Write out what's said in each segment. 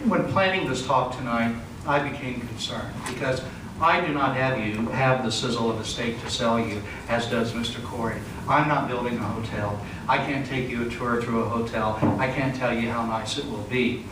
When planning this talk tonight, I became concerned because I do not have the sizzle of a steak to sell you, as does Mr. Coury. I'm not building a hotel. I can't take you a tour through a hotel. I can't tell you how nice it will be.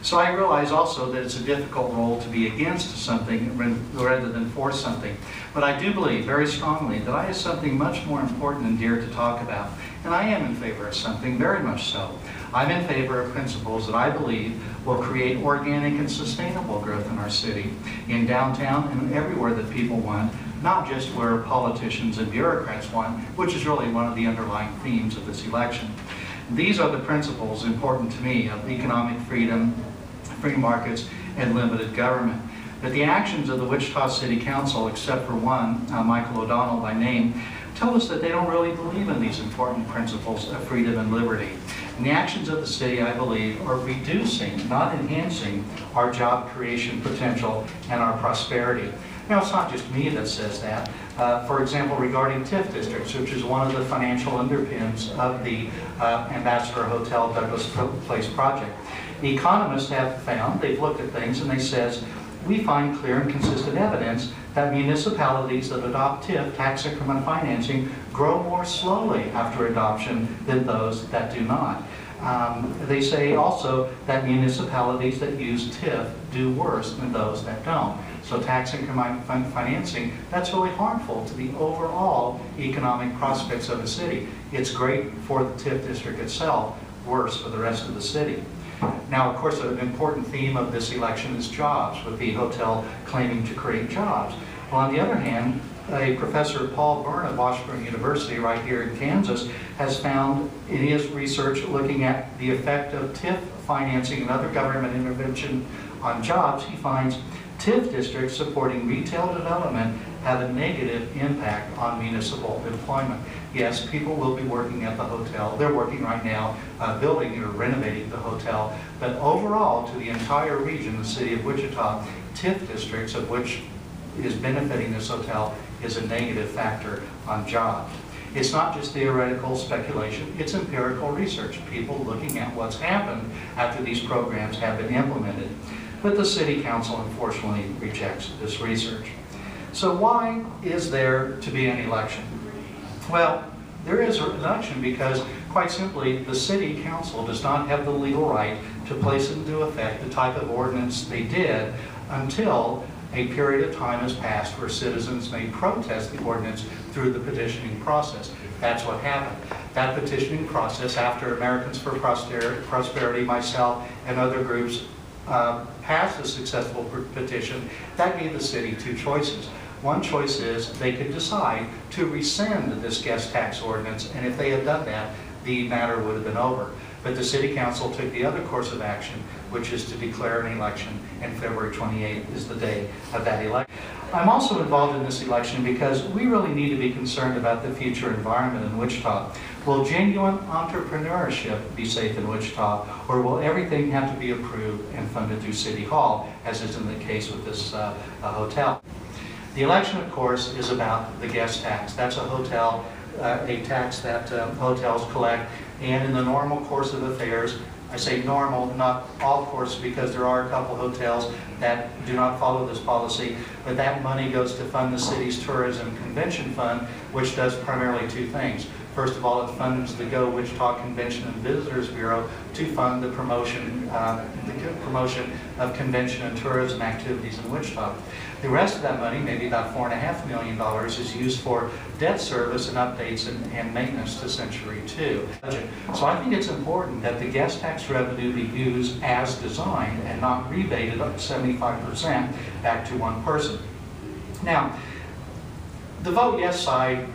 So I realize also that it's a difficult role to be against something rather than for something. But I do believe very strongly that I have something much more important and dear to talk about. And I am in favor of something, very much so. I'm in favor of principles that I believe will create organic and sustainable growth in our city, in downtown and everywhere that people want, not just where politicians and bureaucrats want, which is really one of the underlying themes of this election. These are the principles important to me of economic freedom, free markets, and limited government. But the actions of the Wichita City Council, except for one, Michael O'Donnell by name, tell us that they don't really believe in these important principles of freedom and liberty. And the actions of the city, I believe, are reducing, not enhancing, our job creation potential and our prosperity. Now, it's not just me that says that. For example, regarding TIF districts, which is one of the financial underpins of the Ambassador Hotel Douglas Place project. The economists have found, they've looked at things, and they says, we find clear and consistent evidence that municipalities that adopt TIF, tax increment financing, grow more slowly after adoption than those that do not. They say also that municipalities that use TIF do worse than those that don't. So tax increment financing, that's really harmful to the overall economic prospects of the city. It's great for the TIF district itself, worse for the rest of the city. Now, of course, an important theme of this election is jobs, with the hotel claiming to create jobs. Well, on the other hand, a professor, Paul Byrne of Washburn University right here in Kansas, has found in his research looking at the effect of TIF financing and other government intervention on jobs, he finds TIF districts supporting retail development have a negative impact on municipal employment. Yes, people will be working at the hotel. They're working right now building or renovating the hotel. But overall, to the entire region, the city of Wichita, TIF districts, of which is benefiting this hotel, is a negative factor on jobs. It's not just theoretical speculation, it's empirical research. People looking at what's happened after these programs have been implemented. But the City Council unfortunately rejects this research. So why is there to be an election? Well, there is an election because, quite simply, the City Council does not have the legal right to place into effect the type of ordinance they did until a period of time has passed where citizens may protest the ordinance through the petitioning process. That's what happened. That petitioning process, after Americans for Prosperity, myself, and other groups passed a successful petition, that gave the city two choices. One choice is they could decide to rescind this guest tax ordinance, and if they had done that, the matter would have been over. But the City Council took the other course of action, which is to declare an election, and February 28th is the day of that election. I'm also involved in this election because we really need to be concerned about the future environment in Wichita. Will genuine entrepreneurship be safe in Wichita, or will everything have to be approved and funded through City Hall, as is in the case with this hotel? The election, of course, is about the guest tax. That's a tax that hotels collect, and in the normal course of affairs, I say normal, not all course, because there are a couple hotels that do not follow this policy, but that money goes to fund the city's tourism convention fund, which does primarily two things. First of all, it funds the Go Wichita Convention and Visitors Bureau to fund the promotion of convention and tourism activities in Wichita. The rest of that money, maybe about $4.5 million, is used for debt service and updates and maintenance to Century 2. So I think it's important that the guest tax revenue be used as designed and not rebated up to 75% back to one person. Now, the Vote Yes side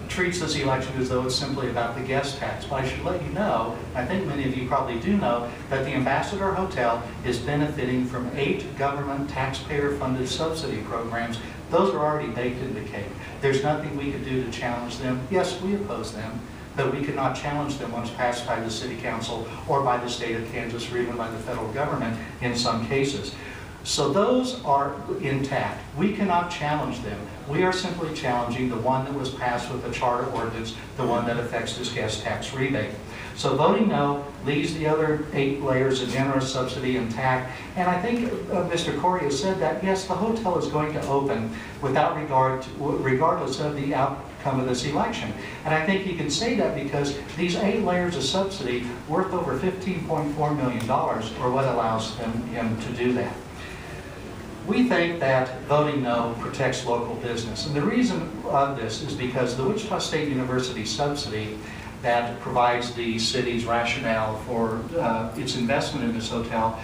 treats this election as though it's simply about the guest tax. But I should let you know, I think many of you probably do know, that the Ambassador Hotel is benefiting from 8 government taxpayer-funded subsidy programs. Those are already baked in the cake. There's nothing we could do to challenge them. Yes, we oppose them, but we could not challenge them once passed by the City Council or by the state of Kansas or even by the federal government in some cases. So those are intact. We cannot challenge them. We are simply challenging the one that was passed with the charter ordinance, the one that affects this guest tax rebate. So voting no leaves the other 8 layers of generous subsidy intact. And I think Mr. Coury has said that, yes, the hotel is going to open without regardless of the outcome of this election. And I think he can say that because these 8 layers of subsidy worth over $15.4 million are what allows him to do that. We think that voting no protects local business. And the reason of this is because the Wichita State University subsidy that provides the city's rationale for its investment in this hotel,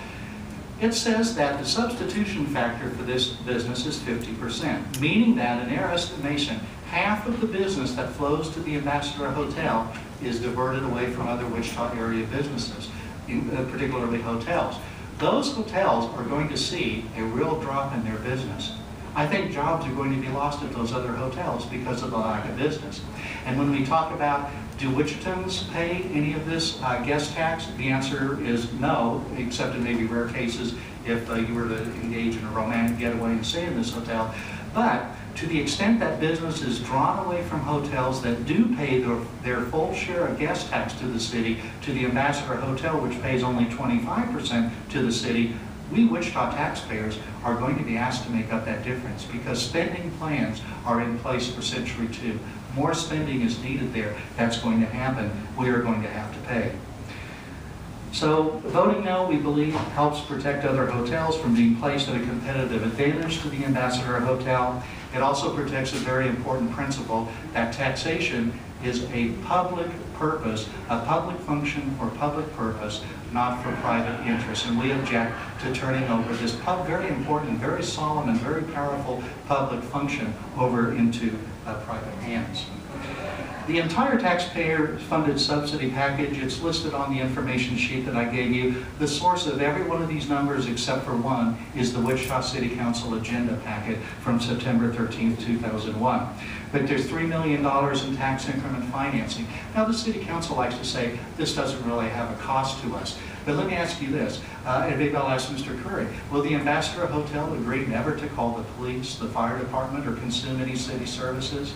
it says that the substitution factor for this business is 50%, meaning that in their estimation, half of the business that flows to the Ambassador Hotel is diverted away from other Wichita area businesses, particularly hotels. Those hotels are going to see a real drop in their business. I think jobs are going to be lost at those other hotels because of the lack of business. And when we talk about, do Wichitans pay any of this guest tax? The answer is no, except in maybe rare cases if you were to engage in a romantic getaway and stay in this hotel. But to the extent that business is drawn away from hotels that do pay their full share of guest tax to the city, to the Ambassador Hotel, which pays only 25% to the city, we Wichita taxpayers are going to be asked to make up that difference because spending plans are in place for Century 2. More spending is needed there. That's going to happen. We are going to have to pay. So voting no, we believe, helps protect other hotels from being placed at a competitive advantage to the Ambassador Hotel. It also protects a very important principle that taxation is a public purpose, a public function for public purpose, not for private interest. And we object to turning over this very important, very solemn, and very powerful public function over into private hands. The entire taxpayer-funded subsidy package, it's listed on the information sheet that I gave you. The source of every one of these numbers, except for one, is the Wichita City Council agenda packet from September 13th, 2001. But there's $3 million in tax increment financing. Now, the City Council likes to say this doesn't really have a cost to us. But let me ask you this, and maybe I'll ask Mr. Coury, will the Ambassador Hotel agree never to call the police, the fire department, or consume any city services?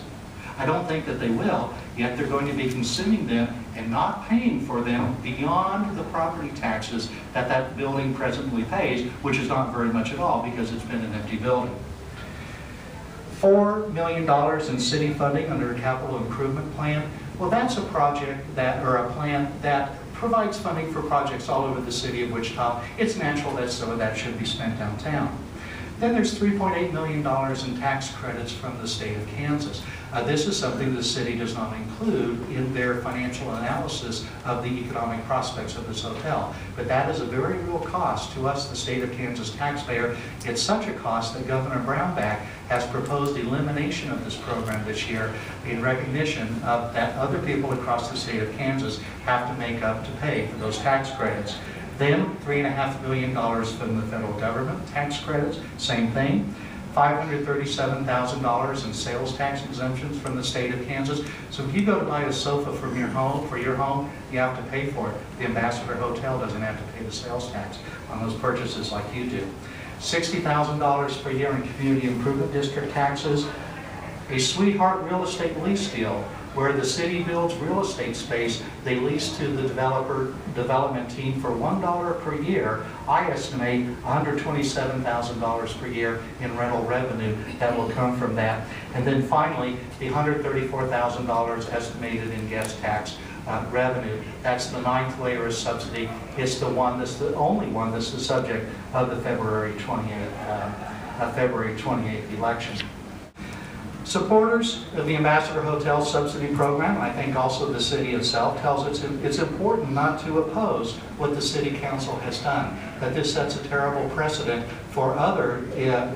I don't think that they will, yet they're going to be consuming them and not paying for them beyond the property taxes that that building presently pays, which is not very much at all because it's been an empty building. $4 million in city funding under a capital improvement plan. Well, that's a project that, or a plan that provides funding for projects all over the city of Wichita. It's natural that some of that should be spent downtown. Then there's $3.8 million in tax credits from the state of Kansas. This is something the city does not include in their financial analysis of the economic prospects of this hotel. But that is a very real cost to us, the state of Kansas taxpayer. It's such a cost that Governor Brownback has proposed elimination of this program this year in recognition of that other people across the state of Kansas have to make up to pay for those tax credits. Then $3.5 million from the federal government, tax credits, same thing. $537,000 in sales tax exemptions from the state of Kansas. So if you go to buy a sofa from your home, you have to pay for it. The Ambassador Hotel doesn't have to pay the sales tax on those purchases like you do. $60,000 per year in community improvement district taxes. A Sweetheart real estate lease deal where the city builds real estate space, they lease to the development team for $1 per year. I estimate $127,000 per year in rental revenue that will come from that. And then finally, the $134,000 estimated in guest tax revenue. That's the 9th layer of subsidy. It's the one that's the only one that's the subject of the February 28th election. Supporters of the Ambassador Hotel subsidy program, I think also the city itself, tells us it's important not to oppose what the city council has done, that this sets a terrible precedent for other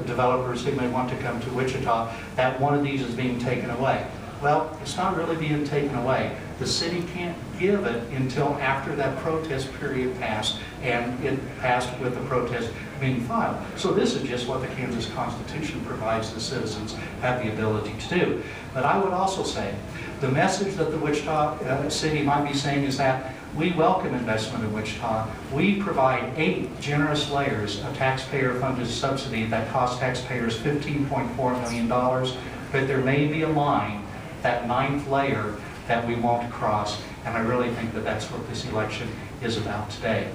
developers who may want to come to Wichita, that one of these is being taken away. Well, it's not really being taken away. The city can't give it until after that protest period passed, and it passed with the protest being filed. So this is just what the Kansas Constitution provides the citizens have the ability to do. But I would also say the message that the Wichita city might be saying is that we welcome investment in Wichita. We provide 8 generous layers of taxpayer-funded subsidy that cost taxpayers $15.4 million, but there may be a line, that 9th layer, that we won't cross, and I really think that that's what this election is about today.